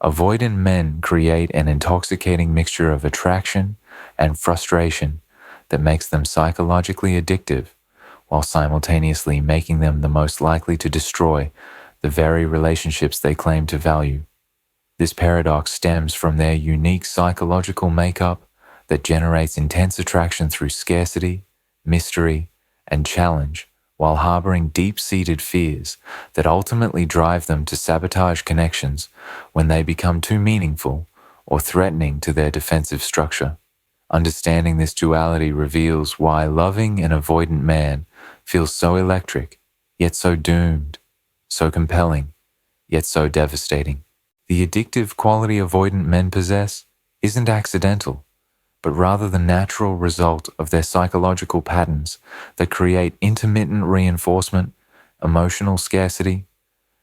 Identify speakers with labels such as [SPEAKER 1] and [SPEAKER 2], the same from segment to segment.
[SPEAKER 1] Avoidant men create an intoxicating mixture of attraction and frustration that makes them psychologically addictive, while simultaneously making them the most likely to destroy the very relationships they claim to value. This paradox stems from their unique psychological makeup that generates intense attraction through scarcity, mystery, and challenge, while harboring deep-seated fears that ultimately drive them to sabotage connections when they become too meaningful or threatening to their defensive structure. Understanding this duality reveals why loving an avoidant man feels so electric, yet so doomed, so compelling, yet so devastating. The addictive quality avoidant men possess isn't accidental, but rather the natural result of their psychological patterns that create intermittent reinforcement, emotional scarcity,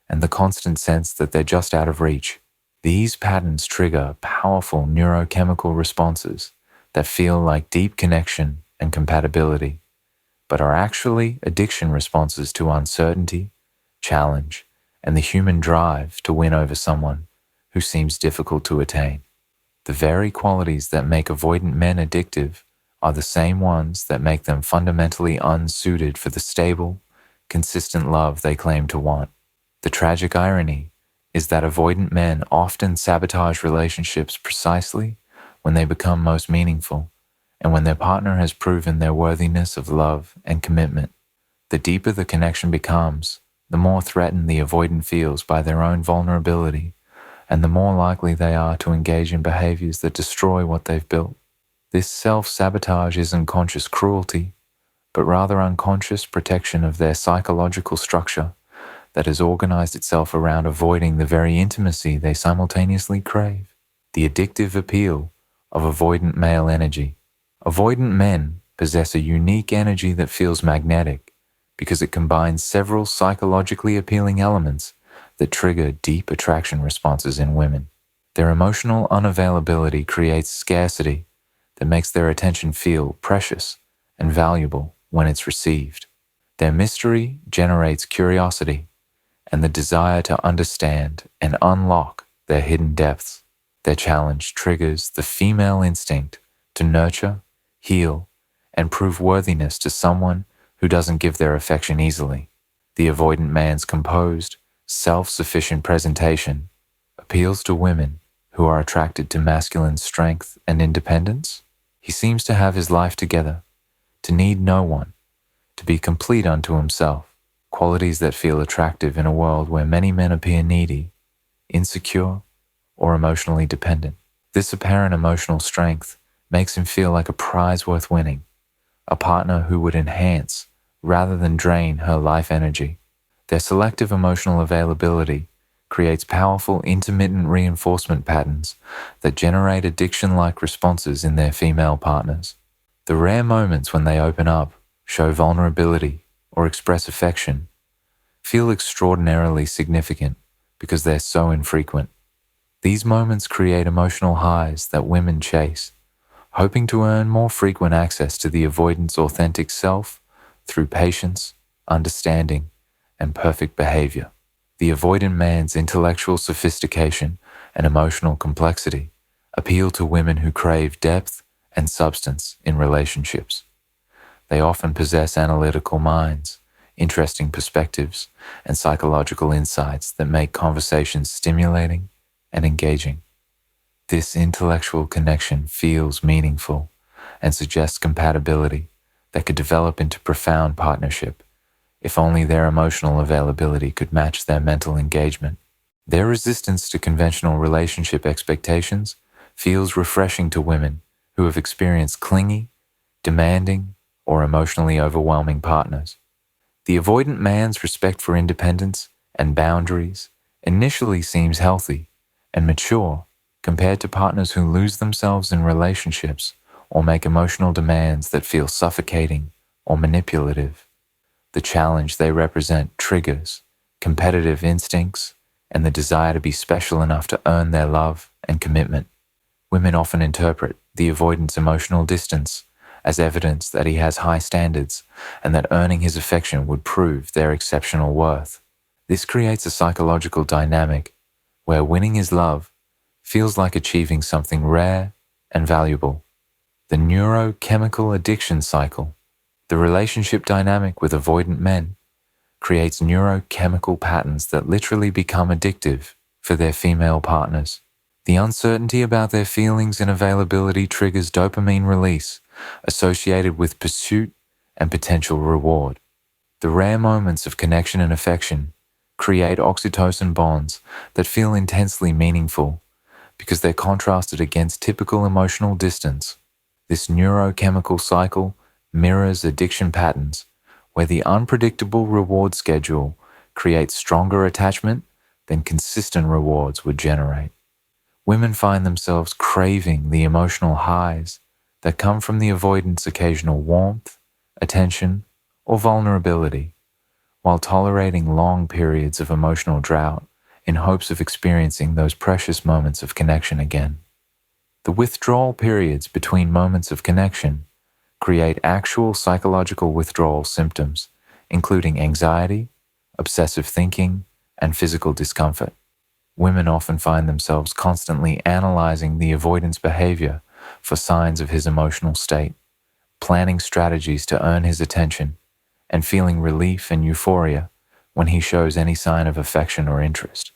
[SPEAKER 1] and the constant sense that they're just out of reach. These patterns trigger powerful neurochemical responses that feel like deep connection and compatibility, but are actually addiction responses to uncertainty, challenge, and the human drive to win over someone who seems difficult to attain. The very qualities that make avoidant men addictive are the same ones that make them fundamentally unsuited for the stable, consistent love they claim to want. The tragic irony is that avoidant men often sabotage relationships precisely when they become most meaningful, and when their partner has proven their worthiness of love and commitment. The deeper the connection becomes, the more threatened the avoidant feels by their own vulnerability, and the more likely they are to engage in behaviors that destroy what they've built. This self-sabotage isn't conscious cruelty, but rather unconscious protection of their psychological structure that has organized itself around avoiding the very intimacy they simultaneously crave. The addictive appeal of avoidant male energy. Avoidant men possess a unique energy that feels magnetic because it combines several psychologically appealing elements that trigger deep attraction responses in women. Their emotional unavailability creates scarcity that makes their attention feel precious and valuable when it's received. Their mystery generates curiosity and the desire to understand and unlock their hidden depths. Their challenge triggers the female instinct to nurture, heal, and prove worthiness to someone who doesn't give their affection easily. The avoidant man's composed, self-sufficient presentation appeals to women who are attracted to masculine strength and independence. He seems to have his life together, to need no one, to be complete unto himself, qualities that feel attractive in a world where many men appear needy, insecure, or emotionally dependent. This apparent emotional strength makes him feel like a prize worth winning, a partner who would enhance rather than drain her life energy. Their selective emotional availability creates powerful intermittent reinforcement patterns that generate addiction-like responses in their female partners. The rare moments when they open up, show vulnerability, or express affection feel extraordinarily significant because they're so infrequent. These moments create emotional highs that women chase, hoping to earn more frequent access to the avoidant's authentic self through patience, understanding, and perfect behavior. The avoidant man's intellectual sophistication and emotional complexity appeal to women who crave depth and substance in relationships. They often possess analytical minds, interesting perspectives, and psychological insights that make conversations stimulating and engaging. This intellectual connection feels meaningful and suggests compatibility that could develop into profound partnership if only their emotional availability could match their mental engagement. Their resistance to conventional relationship expectations feels refreshing to women who have experienced clingy, demanding, or emotionally overwhelming partners. The avoidant man's respect for independence and boundaries initially seems healthy and mature compared to partners who lose themselves in relationships or make emotional demands that feel suffocating or manipulative. The challenge they represent triggers competitive instincts and the desire to be special enough to earn their love and commitment. Women often interpret the avoidant's emotional distance as evidence that he has high standards and that earning his affection would prove their exceptional worth. This creates a psychological dynamic where winning his love feels like achieving something rare and valuable. The neurochemical addiction cycle, the relationship dynamic with avoidant men, creates neurochemical patterns that literally become addictive for their female partners. The uncertainty about their feelings and availability triggers dopamine release associated with pursuit and potential reward. The rare moments of connection and affection create oxytocin bonds that feel intensely meaningful because they're contrasted against typical emotional distance. This neurochemical cycle mirrors addiction patterns where the unpredictable reward schedule creates stronger attachment than consistent rewards would generate. Women find themselves craving the emotional highs that come from the avoidant's occasional warmth, attention, or vulnerability, while tolerating long periods of emotional drought in hopes of experiencing those precious moments of connection again. The withdrawal periods between moments of connection create actual psychological withdrawal symptoms, including anxiety, obsessive thinking, and physical discomfort. Women often find themselves constantly analyzing the avoidant's behavior for signs of his emotional state, planning strategies to earn his attention, and feeling relief and euphoria when he shows any sign of affection or interest.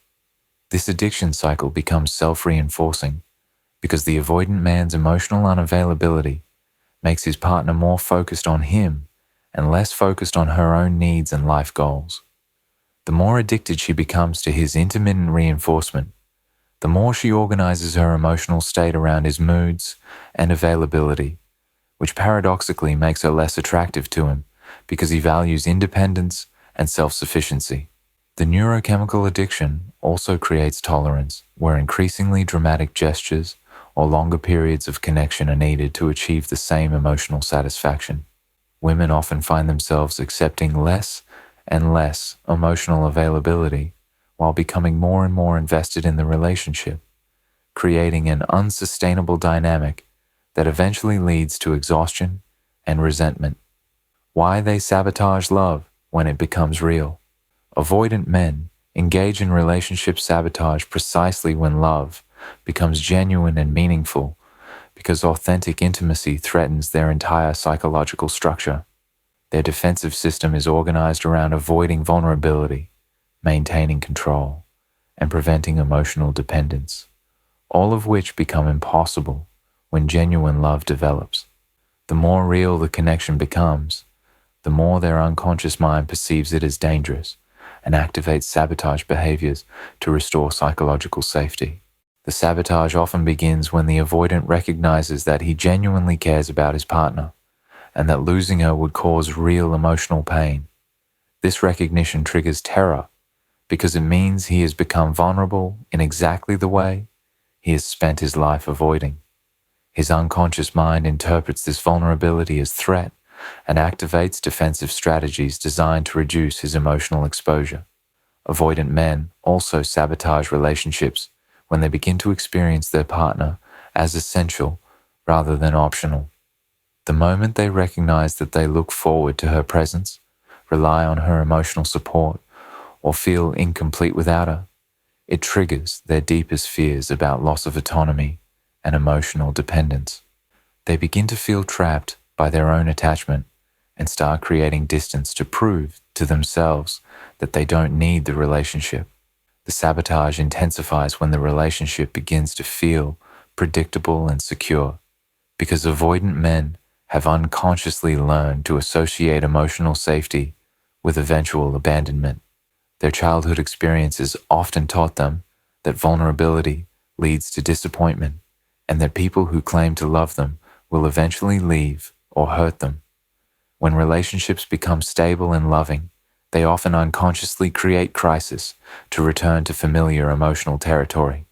[SPEAKER 1] This addiction cycle becomes self-reinforcing because the avoidant man's emotional unavailability makes his partner more focused on him and less focused on her own needs and life goals. The more addicted she becomes to his intermittent reinforcement, the more she organizes her emotional state around his moods and availability, which paradoxically makes her less attractive to him because he values independence and self-sufficiency. The neurochemical addiction also creates tolerance, where increasingly dramatic gestures or longer periods of connection are needed to achieve the same emotional satisfaction. Women often find themselves accepting less and less emotional availability while becoming more and more invested in the relationship, creating an unsustainable dynamic that eventually leads to exhaustion and resentment. Why they sabotage love when it becomes real. Avoidant men engage in relationship sabotage precisely when love becomes genuine and meaningful, because authentic intimacy threatens their entire psychological structure. Their defensive system is organized around avoiding vulnerability, maintaining control, and preventing emotional dependence, all of which become impossible when genuine love develops. The more real the connection becomes, the more their unconscious mind perceives it as dangerous and activates sabotage behaviors to restore psychological safety. The sabotage often begins when the avoidant recognizes that he genuinely cares about his partner and that losing her would cause real emotional pain. This recognition triggers terror because it means he has become vulnerable in exactly the way he has spent his life avoiding. His unconscious mind interprets this vulnerability as threat and activates defensive strategies designed to reduce his emotional exposure. Avoidant men also sabotage relationships when they begin to experience their partner as essential rather than optional. The moment they recognize that they look forward to her presence, rely on her emotional support, or feel incomplete without her, it triggers their deepest fears about loss of autonomy and emotional dependence. They begin to feel trapped by their own attachment and start creating distance to prove to themselves that they don't need the relationship. The sabotage intensifies when the relationship begins to feel predictable and secure, because avoidant men have unconsciously learned to associate emotional safety with eventual abandonment. Their childhood experiences often taught them that vulnerability leads to disappointment and that people who claim to love them will eventually leave or hurt them. When relationships become stable and loving, they often unconsciously create crisis to return to familiar emotional territory.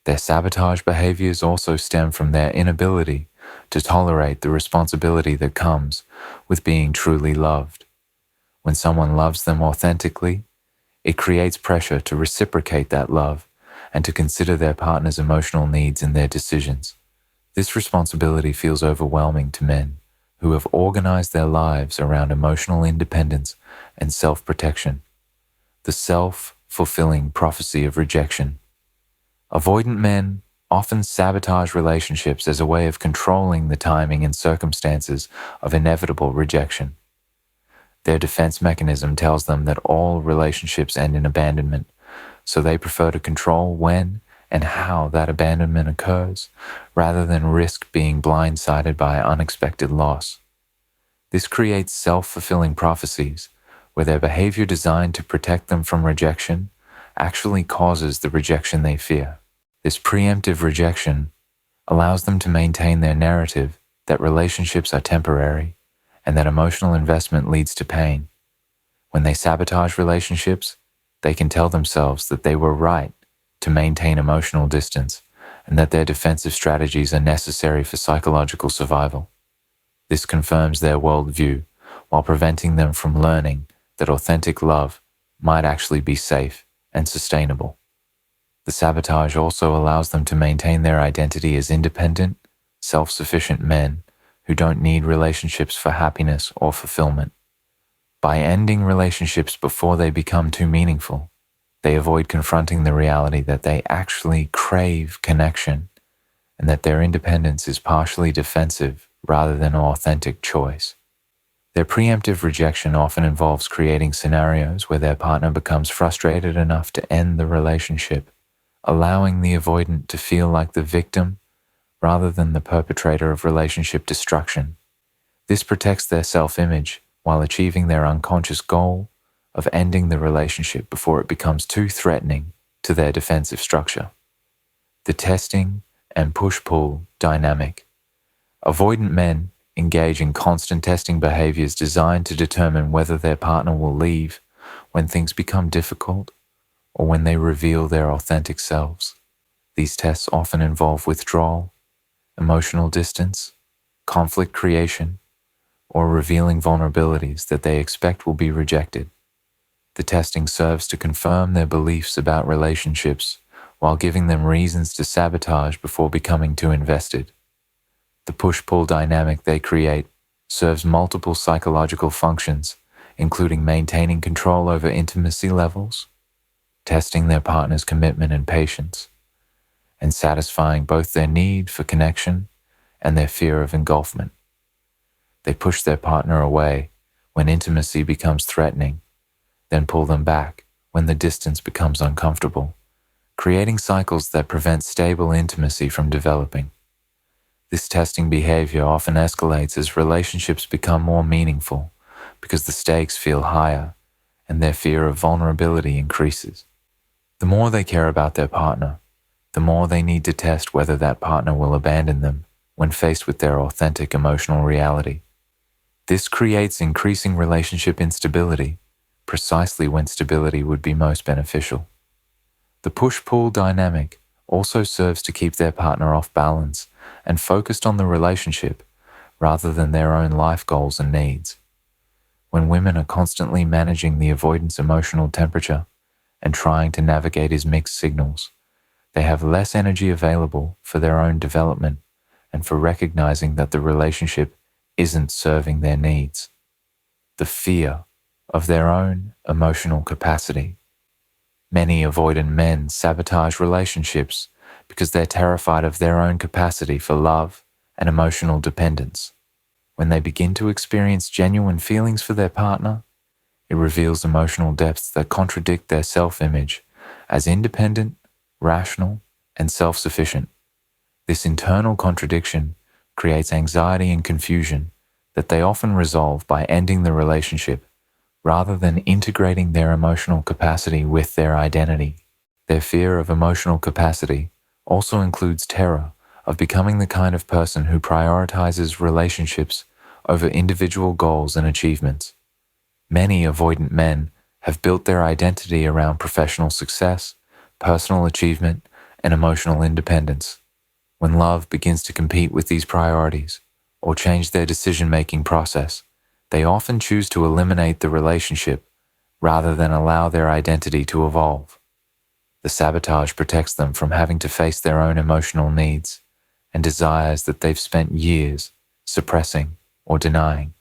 [SPEAKER 1] Their sabotage behaviors also stem from their inability to tolerate the responsibility that comes with being truly loved. When someone loves them authentically, it creates pressure to reciprocate that love and to consider their partner's emotional needs in their decisions. This responsibility feels overwhelming to men who have organized their lives around emotional independence and self-protection. The self-fulfilling prophecy of rejection. Avoidant men often sabotage relationships as a way of controlling the timing and circumstances of inevitable rejection. Their defense mechanism tells them that all relationships end in abandonment, so they prefer to control when and how that abandonment occurs, rather than risk being blindsided by unexpected loss. This creates self-fulfilling prophecies, where their behavior designed to protect them from rejection actually causes the rejection they fear. This preemptive rejection allows them to maintain their narrative that relationships are temporary and that emotional investment leads to pain. When they sabotage relationships, they can tell themselves that they were right to maintain emotional distance and that their defensive strategies are necessary for psychological survival. This confirms their worldview while preventing them from learning that authentic love might actually be safe and sustainable. The sabotage also allows them to maintain their identity as independent, self-sufficient men who don't need relationships for happiness or fulfillment. By ending relationships before they become too meaningful, they avoid confronting the reality that they actually crave connection and that their independence is partially defensive rather than an authentic choice. Their preemptive rejection often involves creating scenarios where their partner becomes frustrated enough to end the relationship, allowing the avoidant to feel like the victim rather than the perpetrator of relationship destruction. This protects their self-image while achieving their unconscious goal of ending the relationship before it becomes too threatening to their defensive structure. The testing and push-pull dynamic. Avoidant men engage in constant testing behaviors designed to determine whether their partner will leave when things become difficult or when they reveal their authentic selves. These tests often involve withdrawal, emotional distance, conflict creation, or revealing vulnerabilities that they expect will be rejected. The testing serves to confirm their beliefs about relationships while giving them reasons to sabotage before becoming too invested. The push-pull dynamic they create serves multiple psychological functions, including maintaining control over intimacy levels, testing their partner's commitment and patience, and satisfying both their need for connection and their fear of engulfment. They push their partner away when intimacy becomes threatening, then pull them back when the distance becomes uncomfortable, creating cycles that prevent stable intimacy from developing. This testing behavior often escalates as relationships become more meaningful because the stakes feel higher and their fear of vulnerability increases. The more they care about their partner, the more they need to test whether that partner will abandon them when faced with their authentic emotional reality. This creates increasing relationship instability, precisely when stability would be most beneficial. The push-pull dynamic also serves to keep their partner off balance and focused on the relationship rather than their own life goals and needs. When women are constantly managing the avoidant's emotional temperature and trying to navigate his mixed signals, they have less energy available for their own development and for recognizing that the relationship isn't serving their needs. The fear of their own emotional capacity. Many avoidant men sabotage relationships because they're terrified of their own capacity for love and emotional dependence. When they begin to experience genuine feelings for their partner, it reveals emotional depths that contradict their self-image as independent, rational, and self-sufficient. This internal contradiction creates anxiety and confusion that they often resolve by ending the relationship rather than integrating their emotional capacity with their identity. Their fear of emotional capacity also includes terror of becoming the kind of person who prioritizes relationships over individual goals and achievements. Many avoidant men have built their identity around professional success, personal achievement, and emotional independence. When love begins to compete with these priorities or change their decision-making process, they often choose to eliminate the relationship rather than allow their identity to evolve. The sabotage protects them from having to face their own emotional needs and desires that they've spent years suppressing or denying.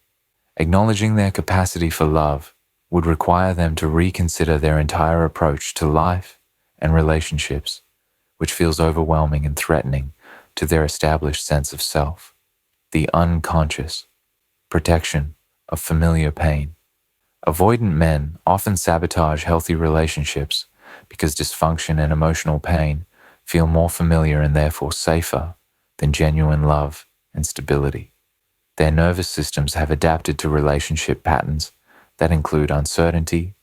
[SPEAKER 1] Acknowledging their capacity for love would require them to reconsider their entire approach to life and relationships, which feels overwhelming and threatening to their established sense of self. The unconscious protection of familiar pain. Avoidant men often sabotage healthy relationships because dysfunction and emotional pain feel more familiar and therefore safer than genuine love and stability. Their nervous systems have adapted to relationship patterns that include uncertainty,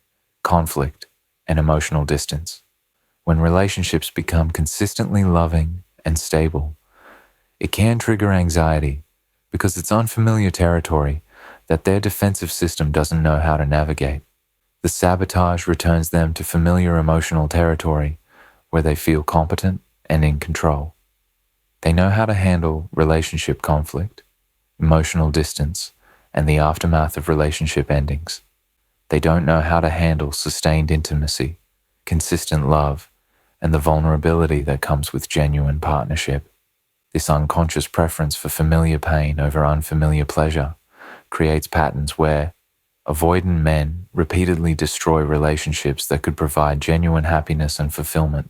[SPEAKER 1] conflict, and emotional distance. When relationships become consistently loving and stable, it can trigger anxiety because it's unfamiliar territory that their defensive system doesn't know how to navigate. The sabotage returns them to familiar emotional territory where they feel competent and in control. They know how to handle relationship conflict, emotional distance, and the aftermath of relationship endings. They don't know how to handle sustained intimacy, consistent love, and the vulnerability that comes with genuine partnership. This unconscious preference for familiar pain over unfamiliar pleasure creates patterns where avoidant men repeatedly destroy relationships that could provide genuine happiness and fulfillment.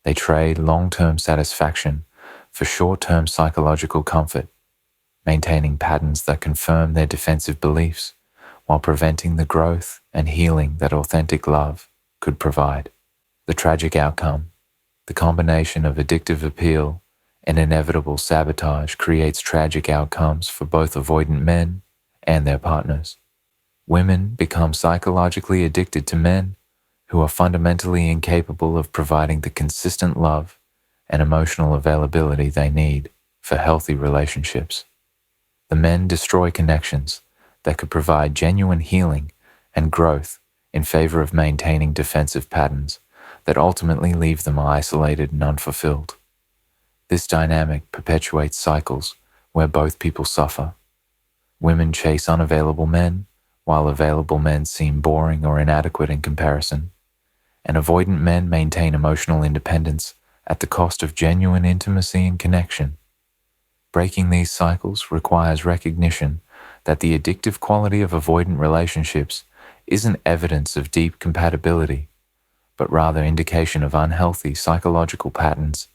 [SPEAKER 1] They trade long-term satisfaction for short-term psychological comfort, maintaining patterns that confirm their defensive beliefs while preventing the growth and healing that authentic love could provide. The tragic outcome, the combination of addictive appeal and inevitable sabotage, creates tragic outcomes for both avoidant men and their partners. Women become psychologically addicted to men who are fundamentally incapable of providing the consistent love and emotional availability they need for healthy relationships. The men destroy connections that could provide genuine healing and growth in favor of maintaining defensive patterns that ultimately leave them isolated and unfulfilled. This dynamic perpetuates cycles where both people suffer. Women chase unavailable men, while available men seem boring or inadequate in comparison, and avoidant men maintain emotional independence at the cost of genuine intimacy and connection. Breaking these cycles requires recognition that the addictive quality of avoidant relationships isn't evidence of deep compatibility, but rather indication of unhealthy psychological patterns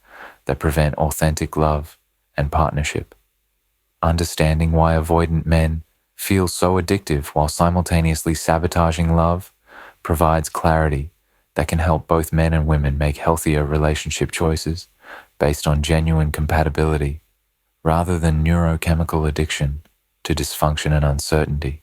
[SPEAKER 1] that prevent authentic love and partnership. Understanding why avoidant men feel so addictive while simultaneously sabotaging love provides clarity that can help both men and women make healthier relationship choices based on genuine compatibility rather than neurochemical addiction to dysfunction and uncertainty.